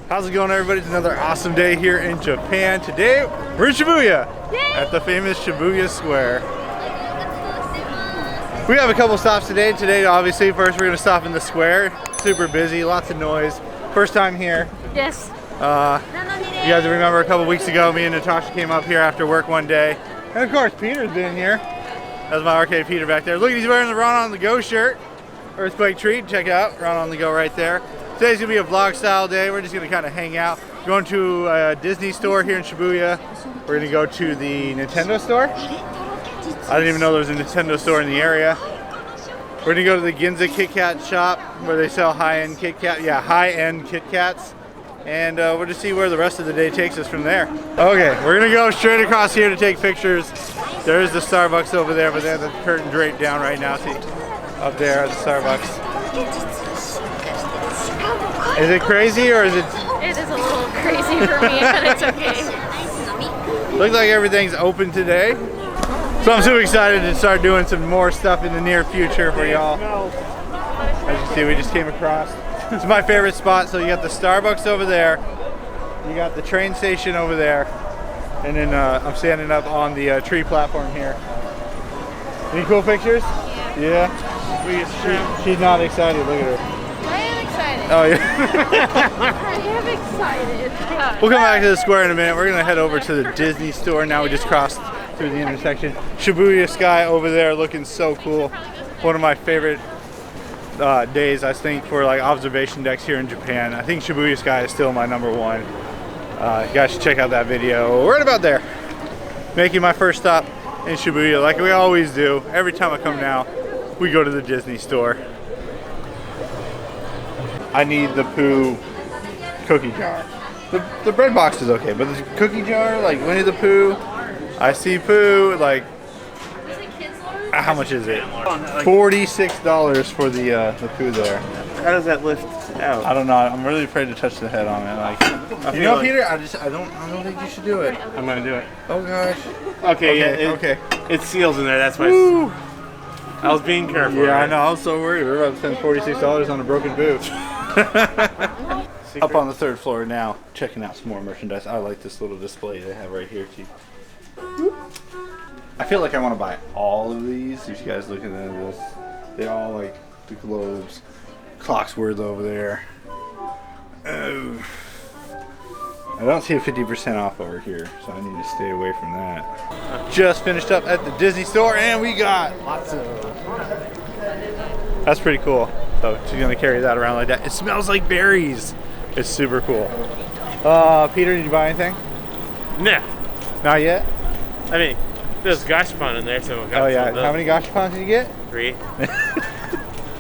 How's it going, everybody? It's another awesome day here in Japan. Today, we're in Shibuya at the famous Shibuya Square. We have a couple stops today. Today, obviously, first we're going to stop in the square. Super busy, lots of noise. First time here. Yes. You guys remember a couple weeks ago, me and Natasha came up here after work one day. And of course, Peter's been here. That's my arcade Peter back there. Look, he's wearing the Ramen on the Go shirt. Earthquake treat, check it out, Ramen on the Go right there. Today's gonna be a vlog style day. We're just gonna kind of hang out. Going to a Disney store here in Shibuya. We're gonna go to the Nintendo store. I didn't even know there was a Nintendo store in the area. We're gonna go to the Ginza Kitkat shop where they sell high-end high-end Kitkats. And we'll just see where the rest of the day takes us from there. Okay, we're gonna go straight across here to take pictures. There's the Starbucks over there, but they have the curtain draped down right now. See, up there at the Starbucks. Is it crazy or is it? It is a little crazy for me, but it's okay. Looks like everything's open today. So I'm super excited to start doing some more stuff in the near future for y'all. As you see, we just came across. It's my favorite spot. So you got the Starbucks over there. You got the train station over there. And then I'm standing up on the tree platform here. Any cool pictures? Yeah. She's not excited. Look at her. I am excited. Oh yeah. I am excited. We'll come back to the square in a minute. We're gonna head over to the Disney store. Now we just crossed through the intersection. Shibuya sky over there looking so cool. One of my favorite days, I think, for like observation decks here in Japan. I think Shibuya sky is still my number one. You guys should check out that video. Right about there. Making my first stop in Shibuya like we always do. Every time I come now, we go to the Disney store. I need the Pooh cookie jar. The bread box is okay, but the cookie jar, like Winnie the Pooh, I see Pooh, like, how much is it? $46 for the Pooh there. How does that lift out? I don't know. I'm really afraid to touch the head on it. Like, you know, Peter, I don't think you should do it. I'm gonna do it. Oh gosh. Okay, okay. It seals in there. That's why. I was being careful. Yeah, right? I know. I was so worried. We're about to spend $46 on a broken Pooh. Up on the third floor now, checking out some more merchandise. I like this little display they have right here too. I feel like I want to buy all of these. You guys looking at this? They all like the globes. Clock's worth over there. Oh. I don't see a 50% off over here, so I need to stay away from that. Just finished up at the Disney store and we got lots of. That's pretty cool. So she's gonna carry that around like that. It smells like berries. It's super cool. Peter, did you buy anything? Nah. Not yet? I mean, there's gashapon in there, so we got Oh yeah. How many gashapons did you get? 3.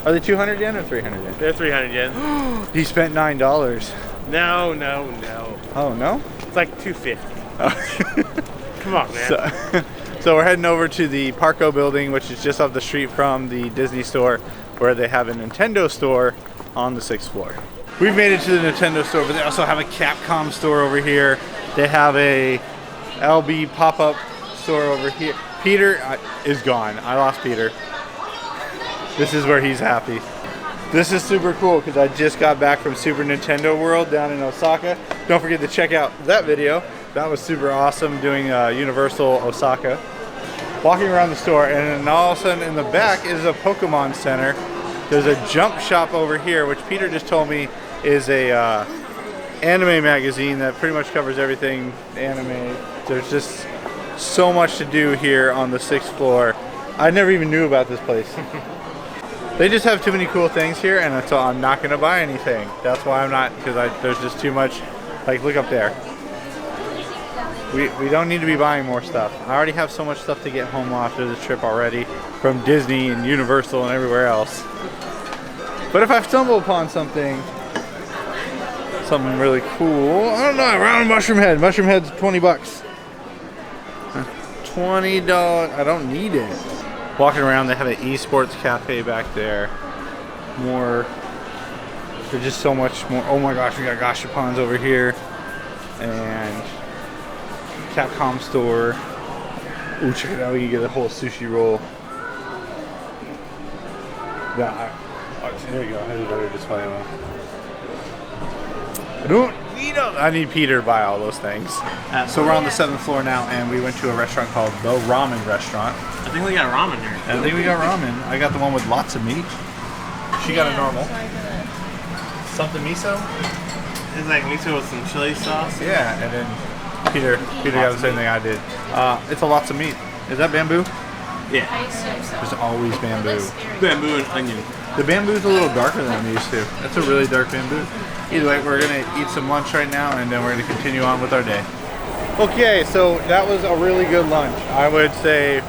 Are they 200 yen or 300 yen? They're 300 yen. He spent $9. No. Oh no? It's like 250. Come on, man. So we're heading over to the Parco building, which is just up the street from the Disney store, where they have a Nintendo store on the 6th floor. We've made it to the Nintendo store, but they also have a Capcom store over here. They have a LB pop-up store over here. Peter is gone. I lost Peter. This is where he's happy. This is super cool because I just got back from Super Nintendo World down in Osaka. Don't forget to check out that video. That was super awesome, doing Universal Osaka. Walking around the store, and then all of a sudden in the back is a Pokemon Center. There's a jump shop over here, which Peter just told me is a anime magazine that pretty much covers everything anime. There's just so much to do here on the 6th floor. I never even knew about this place. They just have too many cool things here, and so I'm not gonna buy anything. That's why I'm not, because there's just too much. Like, look up there. We don't need to be buying more stuff. I already have so much stuff to get home after this trip already, from Disney and Universal and everywhere else. But if I stumble upon something really cool, I don't know, around Mushroom Head. Mushroom Head's 20 bucks. $20, I don't need it. Walking around, they have an esports cafe back there. There's just so much more. Oh my gosh, we got gashapons over here. And Capcom store. Ooh, check it out, we can get a whole sushi roll. Yeah, there you go, I had a better display on. I need Peter to buy all those things. So we're on the 7th floor now, and we went to a restaurant called the Ramen Restaurant. I think we got ramen here. I think we got ramen. I got the one with lots of meat. She got a normal. Something miso? It's like miso with some chili sauce. Yeah, and then Peter got the same thing I did. It's a lots of meat. Is that bamboo? Yeah. I assume so. There's always bamboo. Bamboo and onion. The bamboo's a little darker than I'm used to. That's a really dark bamboo. Either way, we're gonna eat some lunch right now, and then we're gonna continue on with our day. Okay, so that was a really good lunch. I would say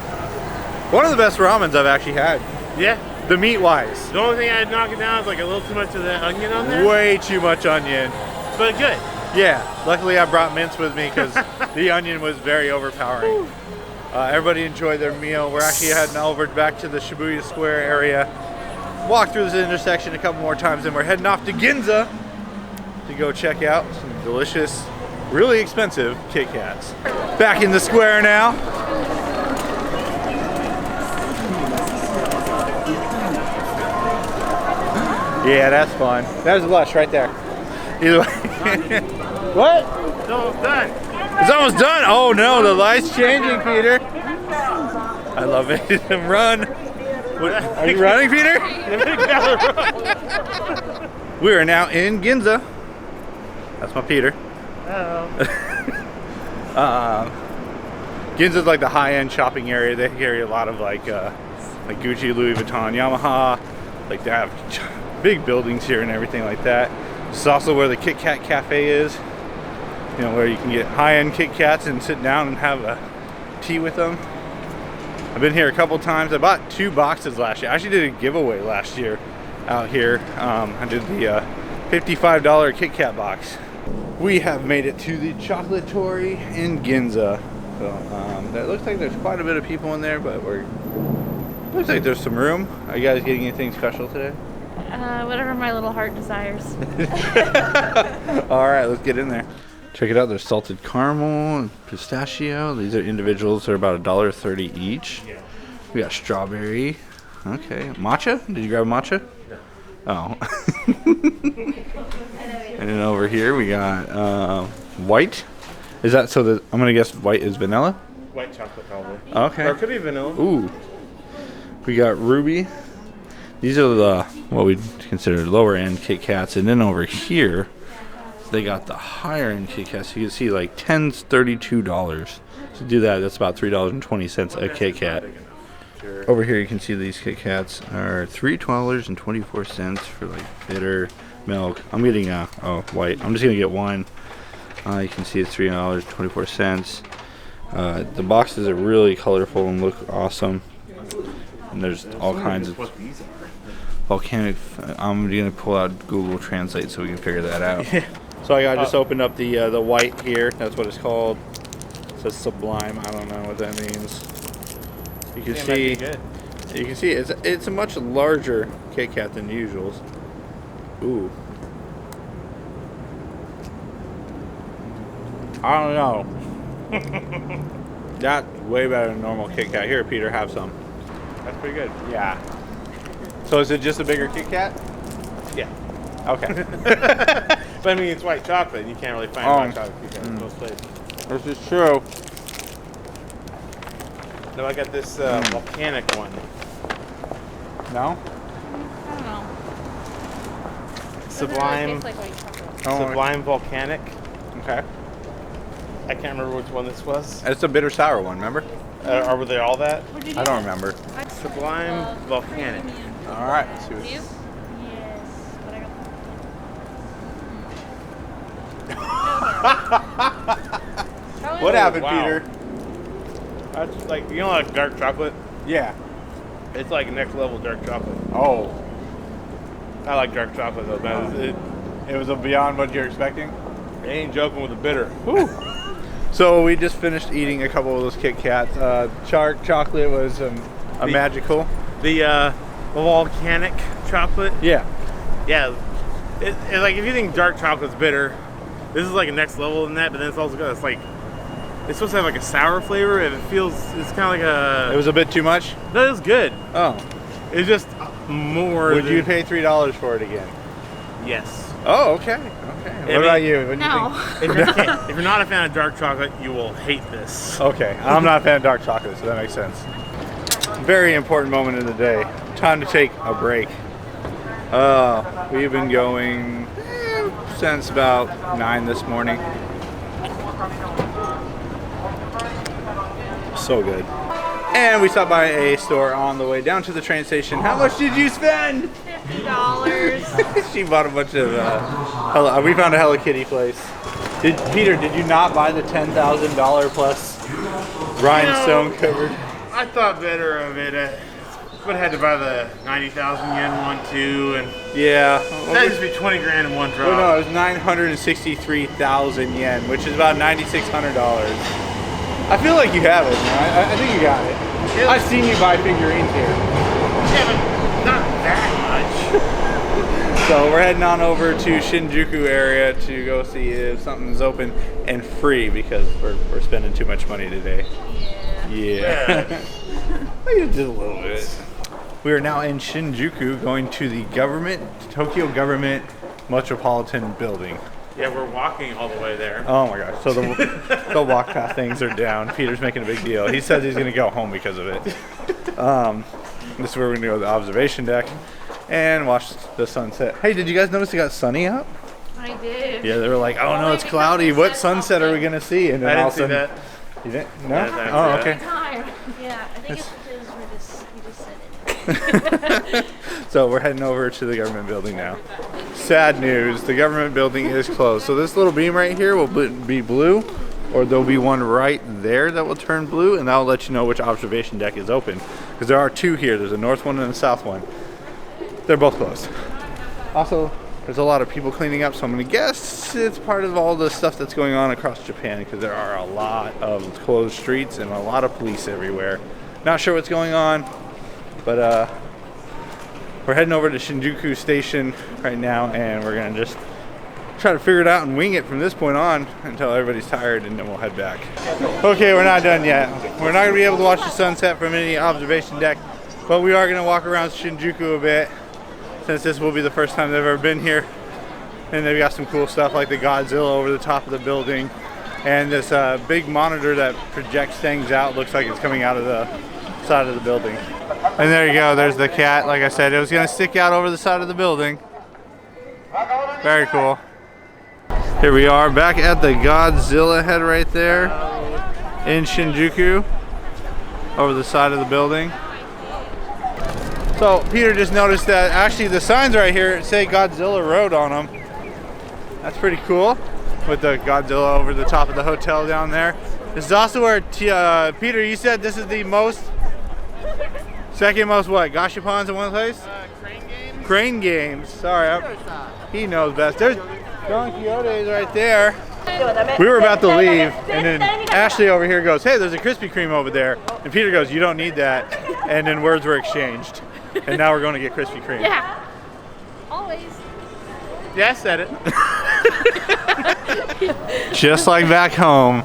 one of the best ramens I've actually had. Yeah. The meat-wise. The only thing I'd knock it down is like a little too much of that onion on there. Way too much onion. But good. Yeah. Luckily, I brought mince with me because the onion was very overpowering. Everybody enjoyed their meal. We're actually heading over back to the Shibuya Square area. Walk through this intersection a couple more times, and we're heading off to Ginza to go check out some delicious, really expensive Kitkats. Back in the square now. Yeah, that's fun. There's lush right there. Either way. What? No, it's done. It's almost done. Oh no, the light's changing, Peter. I love it. Run. What, are you running, Peter? We are now in Ginza. That's my Peter. Ginza's like the high-end shopping area. They carry a lot of like Gucci, Louis Vuitton, Yamaha. Like they have big buildings here and everything like that. This is also where the Kit Kat Cafe is. You know, where you can get high-end Kit Kats and sit down and have a tea with them. I've been here a couple times. I bought 2 boxes last year. I actually did a giveaway last year out here. I did the $55 Kit Kat box. We have made it to the Chocolatory in Ginza. So that looks like there's quite a bit of people in there, but looks like there's some room. Are you guys getting anything special today? Whatever my little heart desires. All right, let's get in there. Check it out. There's salted caramel and pistachio. These are individuals. They're about $1.30 each. Yeah. We got strawberry. Okay. Matcha? Did you grab matcha? No. Oh. And then over here we got white. Is that so that I'm going to guess white is vanilla? White chocolate probably. Okay. Or it could be vanilla. Ooh. We got ruby. These are the what we consider lower end Kit Kats. And then over here they got the higher end Kit Kats. You can see like 10's $32. To do that, that's about $3.20 a Kit Kat. Sure. Over here you can see these Kit Kats are $3.24 for like bitter milk. I'm getting white. I'm just gonna get one. You can see it's $3.24. The boxes are really colorful and look awesome. And there's all kinds of volcanic. I'm gonna pull out Google Translate so we can figure that out. So I just opened up the white here. That's what it's called. It says Sublime. I don't know what that means. You can see. You can see it's a much larger Kit Kat than usual. Ooh. I don't know. That's way better than normal Kit Kat. Here, Peter, have some. That's pretty good. Yeah. So is it just a bigger Kit Kat? Yeah. Okay. But I mean, it's white chocolate. You can't really find white chocolate Kit Kat in most places. This is true. No, I got this volcanic one. No? I don't know. Sublime. It doesn't really taste like white chocolate. Sublime volcanic. Okay. I can't remember which one this was. It's a bitter sour one, remember? Or were they all that? What'd you I don't remember. Sublime volcanic. All right. Let's see what You? this- Yes. But I got What happened, Wow. Peter? That's like, you know, like dark chocolate? Yeah. It's like next level dark chocolate. Oh. I like dark chocolate though, man. It was beyond what you're expecting? It ain't joking with the bitter. So we just finished eating a couple of those Kit Kats. Chocolate was magical. The volcanic chocolate. Yeah. Yeah. It like if you think dark chocolate's bitter, this is like a next level than that. But then it's also good. It's like it's supposed to have like a sour flavor. And it's kind of like a. It was a bit too much? No, it was good. Oh. It's just more. Would you pay $3 for it again? Yes. Oh, okay. What about you? What do you No. think? If you're not a fan of dark chocolate, you will hate this. Okay, I'm not a fan of dark chocolate, so that makes sense. Very important moment in the day. Time to take a break. We've been going since about 9 this morning. So good. And we stopped by a store on the way down to the train station. How much did you spend? $50. She bought a bunch of, we found a Hello Kitty place. Peter, did you not buy the $10,000 plus rhinestone covered? I thought better of it. But I had to buy the 90,000 yen one too, and Yeah. that used to be 20 grand in one drop. Well, no, it was 963,000 yen, which is about $9,600. I feel like you have it. I think you got it. Yeah. I've seen you buy figurines here. Yeah, but not that much. So we're heading on over to Shinjuku area to go see if something's open and free because we're spending too much money today. Yeah. Just a little bit. We are now in Shinjuku going to the Tokyo Government Metropolitan Building. Yeah, we're walking all the way there. Oh my gosh. So the walk path things are down. Peter's making a big deal. He says he's going to go home because of it. This is where we're going to go to the observation deck and watch the sunset. Hey, did you guys notice it got sunny out? I did. Yeah, they were like, oh no, it's cloudy. What sunset are we going to see? And then I all didn't of a see sudden, that. You didn't? No? I didn't Oh, see okay. Time. Yeah, I think it's because you just said it. So we're heading over to the government building now. Sad news, the government building is closed. So this little beam right here will be blue, or there'll be one right there that will turn blue, and that'll let you know which observation deck is open. Because there are two here. There's a north one and a south one. They're both closed. Also, there's a lot of people cleaning up, so I'm going to guess it's part of all the stuff that's going on across Japan, because there are a lot of closed streets and a lot of police everywhere. Not sure what's going on, but we're heading over to Shinjuku Station right now, and we're going to just try to figure it out and wing it from this point on until everybody's tired, and then we'll head back. Okay, we're not done yet. We're not going to be able to watch the sunset from any observation deck, but we are going to walk around Shinjuku a bit, since this will be the first time they've ever been here. And they've got some cool stuff like the Godzilla over the top of the building, and this big monitor that projects things out. Looks like it's coming out of the side of the building. And there you go, there's the cat. Like I said, it was gonna stick out over the side of the building. Very cool. Here we are back at the Godzilla head right there in Shinjuku, over the side of the building. So Peter just noticed that actually the signs right here say Godzilla Road on them. That's pretty cool, with the Godzilla over the top of the hotel down there. This is also where Peter, you said this is the second most what? Gashapons in one place? Crane games? Crane games. Sorry, he knows best. There's Don Quixote's right there. We were about to leave, and then Ashley over here goes, hey, there's a Krispy Kreme over there. And Peter goes, you don't need that. And then words were exchanged. And now we're going to get Krispy Kreme. Yeah. Always. Yeah, I said it. Just like back home.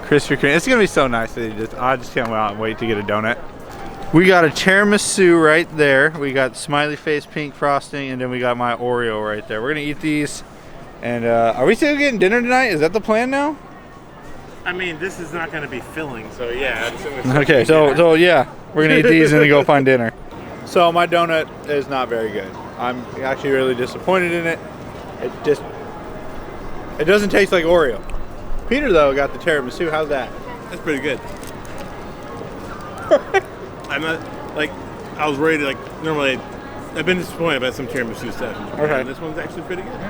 Krispy Kreme. It's going to be so nice. I just can't wait to get a donut. We got a tiramisu right there. We got smiley face pink frosting, and then we got my Oreo right there. We're going to eat these. And are we still getting dinner tonight? Is that the plan now? I mean, this is not going to be filling, so yeah. Okay, so yeah, we're going to eat these and then go find dinner. So my donut is not very good. I'm actually really disappointed in it. It doesn't taste like Oreo. Peter though got the tiramisu. How's that? That's pretty good. I'm not, like, I was ready to, normally, I've been disappointed by some tiramisu stuff. Okay. And this one's actually pretty good.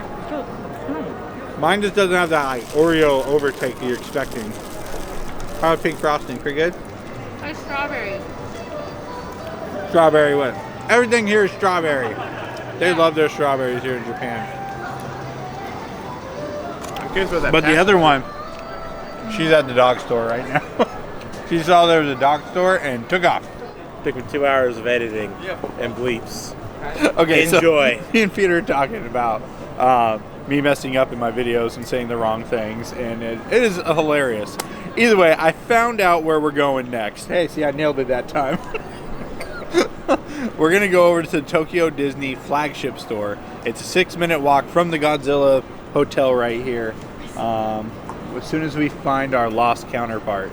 Mine just doesn't have that Oreo overtake that you're expecting. How about pink frosting? Pretty good? Like strawberry. Strawberry what? Everything here is strawberry. They love their strawberries here in Japan. I'm curious about that. But the other one, she's at the dog store right now. She saw there was a dog store and took off. Took me 2 hours of editing and bleeps. Okay, enjoy. So me and Peter are talking about me messing up in my videos and saying the wrong things, and it is hilarious. Either way, I found out where we're going next. Hey, see, I nailed it that time. We're gonna go over to the Tokyo Disney Flagship Store. It's a 6-minute walk from the Godzilla hotel right here. As soon as we find our lost counterpart.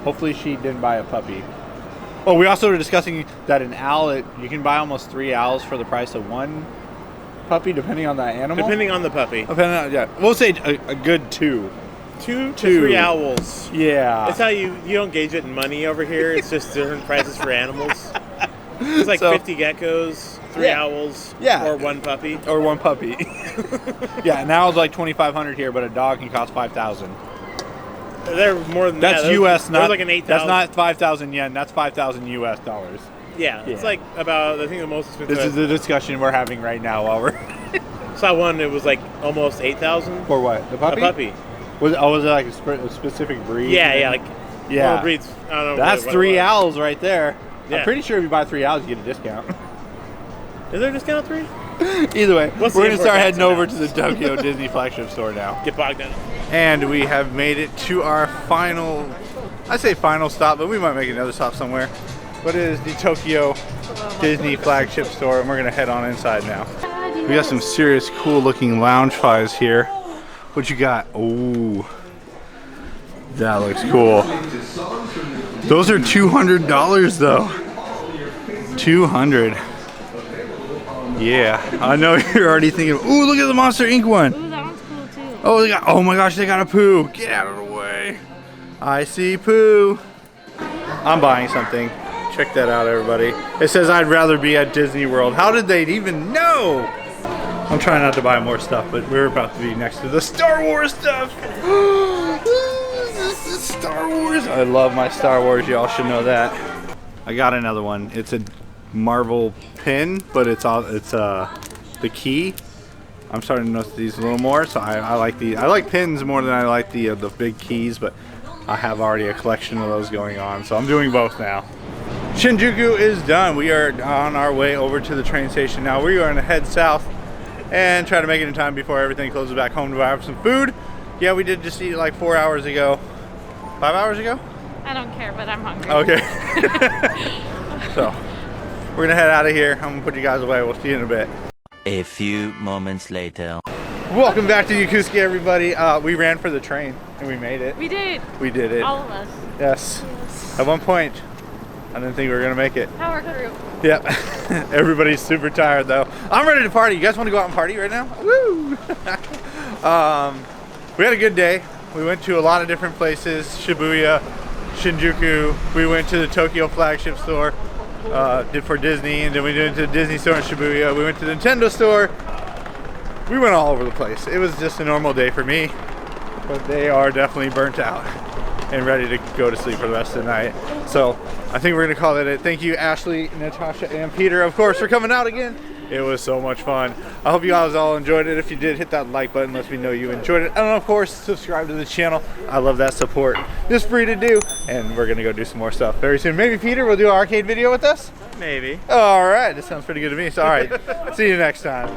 Hopefully she didn't buy a puppy. Oh, we also were discussing that an owl, you can buy almost 3 owls for the price of 1 puppy, depending on the animal. Depending on the puppy. Depending on, yeah. We'll say a good 2. 2 to 3 owls. Yeah. That's how you don't gauge it in money over here. It's just different prices for animals. It's like 50 geckos, 3 owls, or 1 puppy. Or 1 puppy. Yeah, an owl's like $2,500 here, but a dog can cost $5,000. They're more than that's that. US, not like an 8,000. That's not 5,000 yen. That's 5,000 US dollars. Yeah, it's like about, I think the most expensive. This is the discussion we're having right now while we're. Saw one. It was like almost 8,000 for what? The puppy. A puppy. Was it like a specific breed? Yeah, yeah. Breeds. I don't know. That's 3 owls right there. Yeah. I'm pretty sure if you buy 3 owls, you get a discount. Is there a discount 3? Either way, we're going to start heading over to the Tokyo Disney Flagship Store now. Get bogged down. And we have made it to our final, I say final stop, but we might make another stop somewhere. But it is the Tokyo Disney Flagship Store, and we're going to head on inside now. We got some serious cool looking lounge pies here. What you got? Oh, that looks cool. Those are $200 though. 200. Yeah, I know you're already thinking, ooh, look at the Monster Inc. one. Ooh, that one's cool too. Oh, oh my gosh, they got a Pooh. Get out of the way. I see Pooh. I'm buying something. Check that out, everybody. It says I'd rather be at Disney World. How did they even know? I'm trying not to buy more stuff, but we're about to be next to the Star Wars stuff. This is Star Wars. I love my Star Wars. Y'all should know that. I got another one. It's a Marvel pin, but it's the key. I'm starting to notice these a little more, so I like these. I like pins more than I like the big keys, but I have already a collection of those going on, so I'm doing both now. Shinjuku is done. We are on our way over to the train station now. We are going to head south and try to make it in time before everything closes back home to have some food. Yeah, we did just eat like 4 hours ago. 5 hours ago? I don't care, but I'm hungry. Okay. So, we're gonna head out of here. I'm gonna put you guys away. We'll see you in a bit. A few moments later. Welcome back to Yokosuka, everybody. We ran for the train and we made it. We did. We did it. All of us. Yes. At one point, I didn't think we were gonna make it. Power crew. Yep. Everybody's super tired though. I'm ready to party. You guys want to go out and party right now? Woo! We had a good day. We went to a lot of different places. Shibuya, Shinjuku. We went to the Tokyo Flagship Store for Disney, and then we went to the Disney store in Shibuya. We went to the Nintendo store. We went all over the place. It was just a normal day for me, but they are definitely burnt out and ready to go to sleep for the rest of the night. So I think we're gonna call it. Thank you, Ashley, Natasha, and Peter, of course, for coming out again. It was so much fun. I hope you guys all enjoyed it. If you did, hit that like button. Let me know you enjoyed it. And of course, subscribe to the channel. I love that support. It's free to do. And we're gonna go do some more stuff very soon. Maybe Peter will do an arcade video with us? Maybe. All right, that sounds pretty good to me. So all right, see you next time.